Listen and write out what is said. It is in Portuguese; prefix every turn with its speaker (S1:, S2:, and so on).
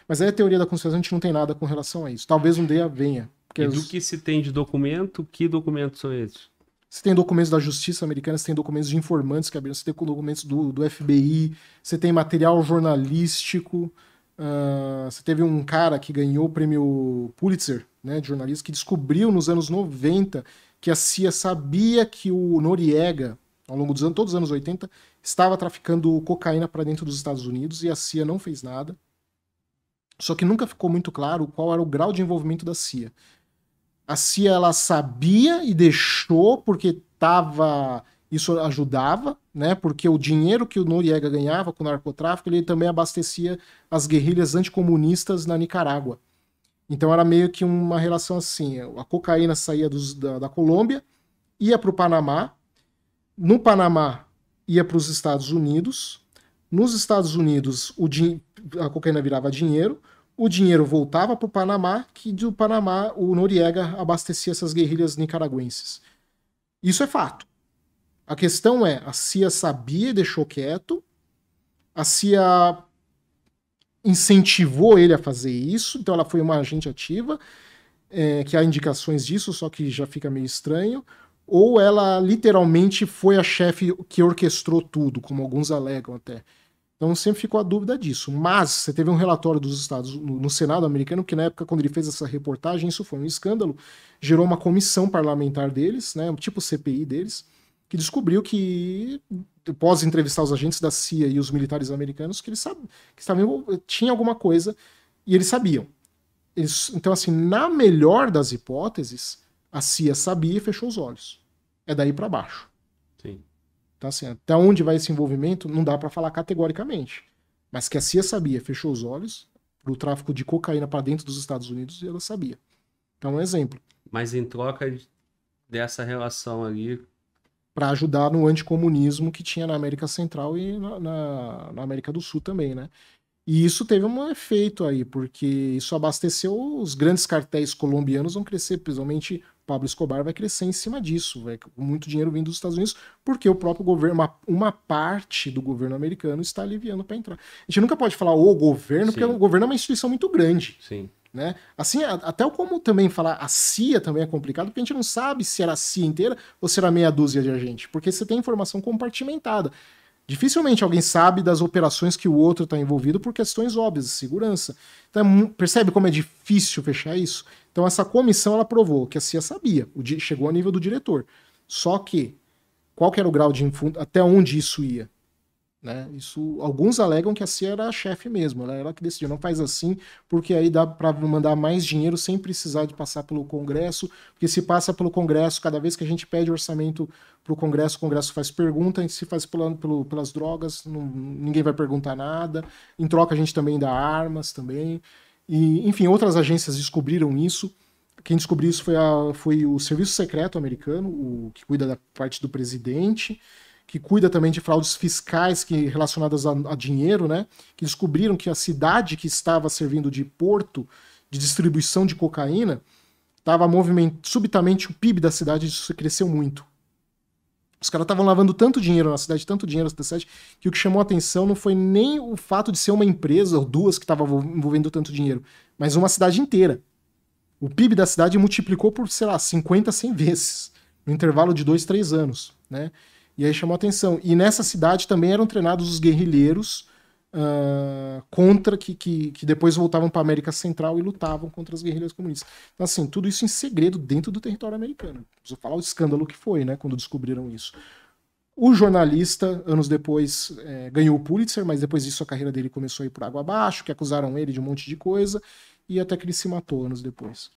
S1: Mas aí a teoria da conspiração a gente não tem nada com relação a isso. Talvez um dia venha. Porque
S2: E do que se tem de documento, que documentos são esses?
S1: você tem documentos da justiça americana, você tem documentos de informantes que abriram, você tem documentos do FBI, você tem material jornalístico. Você teve um cara que ganhou o prêmio Pulitzer, né, de jornalista, que descobriu nos anos 90 que a CIA sabia que o Noriega, ao longo dos anos, todos os anos 80, estava traficando cocaína para dentro dos Estados Unidos e a CIA não fez nada. Só que nunca ficou muito claro qual era o grau de envolvimento da CIA. A CIA ela sabia e deixou porque isso ajudava, né? Porque o dinheiro que o Noriega ganhava com o narcotráfico, ele também abastecia as guerrilhas anticomunistas na Nicarágua. Então era meio que uma relação assim, a cocaína saía da Colômbia, ia para o Panamá, no Panamá ia para os Estados Unidos, nos Estados Unidos a cocaína virava dinheiro, o dinheiro voltava para o Panamá, que do Panamá o Noriega abastecia essas guerrilhas nicaragüenses. Isso é fato. A questão é, a CIA sabia e deixou quieto, a CIA incentivou ele a fazer isso, então ela foi uma agente ativa, que há indicações disso, só que já fica meio estranho, ou ela literalmente foi a chefe que orquestrou tudo, como alguns alegam até. Então sempre ficou a dúvida disso. Mas você teve um relatório dos Estados no Senado americano, que na época, quando ele fez essa reportagem, isso foi um escândalo, gerou uma comissão parlamentar deles, né, tipo CPI deles, que descobriu que, após entrevistar os agentes da CIA e os militares americanos, que eles tinha alguma coisa e eles sabiam. Então, assim, na melhor das hipóteses, a CIA sabia e fechou os olhos. É daí para baixo.
S2: Sim.
S1: Então, assim, até onde vai esse envolvimento, não dá para falar categoricamente. Mas que a CIA sabia, fechou os olhos pro tráfico de cocaína para dentro dos Estados Unidos, e ela sabia. Então, um exemplo.
S2: Mas em troca dessa relação ali,
S1: para ajudar no anticomunismo que tinha na América Central e na América do Sul também, né? E isso teve um efeito aí, porque isso abasteceu os grandes cartéis colombianos vão crescer, principalmente Pablo Escobar vai crescer em cima disso, vai com muito dinheiro vindo dos Estados Unidos, porque o próprio governo, uma parte do governo americano está aliviando para entrar. A gente nunca pode falar o governo, porque o governo é uma instituição muito grande.
S2: Sim.
S1: Né? Assim, até como também falar a CIA também é complicado, porque a gente não sabe se era a CIA inteira ou se era meia dúzia de agente, porque você tem informação compartimentada. Dificilmente alguém sabe das operações que o outro está envolvido por questões óbvias de segurança. Então, percebe como é difícil fechar isso? Então, essa comissão ela provou que a CIA sabia, chegou a nível do diretor. Só que, qual que era o grau de até onde isso ia? Né? Isso, alguns alegam que a CIA era a chefe mesmo, ela que decidiu, não faz assim, porque aí dá para mandar mais dinheiro sem precisar de passar pelo Congresso, porque se passa pelo Congresso, cada vez que a gente pede orçamento para o Congresso faz pergunta, e se faz pelas drogas, ninguém vai perguntar nada, em troca a gente também dá armas também, e enfim, outras agências descobriram isso. Quem descobriu isso foi o Serviço Secreto americano, o que cuida da parte do presidente, que cuida também de fraudes fiscais relacionadas a dinheiro, né? Que descobriram que a cidade que estava servindo de porto de distribuição de cocaína estava subitamente o PIB da cidade cresceu muito. Os caras estavam lavando tanto dinheiro na cidade, que o que chamou a atenção não foi nem o fato de ser uma empresa ou duas que estavam envolvendo tanto dinheiro, mas uma cidade inteira. O PIB da cidade multiplicou por, sei lá, 50, 100 vezes, no intervalo de 2, 3 anos, né? E aí chamou a atenção. E nessa cidade também eram treinados os guerrilheiros que depois voltavam para a América Central e lutavam contra as guerrilhas comunistas. Então, assim, tudo isso em segredo dentro do território americano. Preciso falar o escândalo que foi, né, quando descobriram isso. O jornalista, anos depois, ganhou o Pulitzer, mas depois disso a carreira dele começou a ir por água abaixo, que acusaram ele de um monte de coisa, e até que ele se matou anos depois.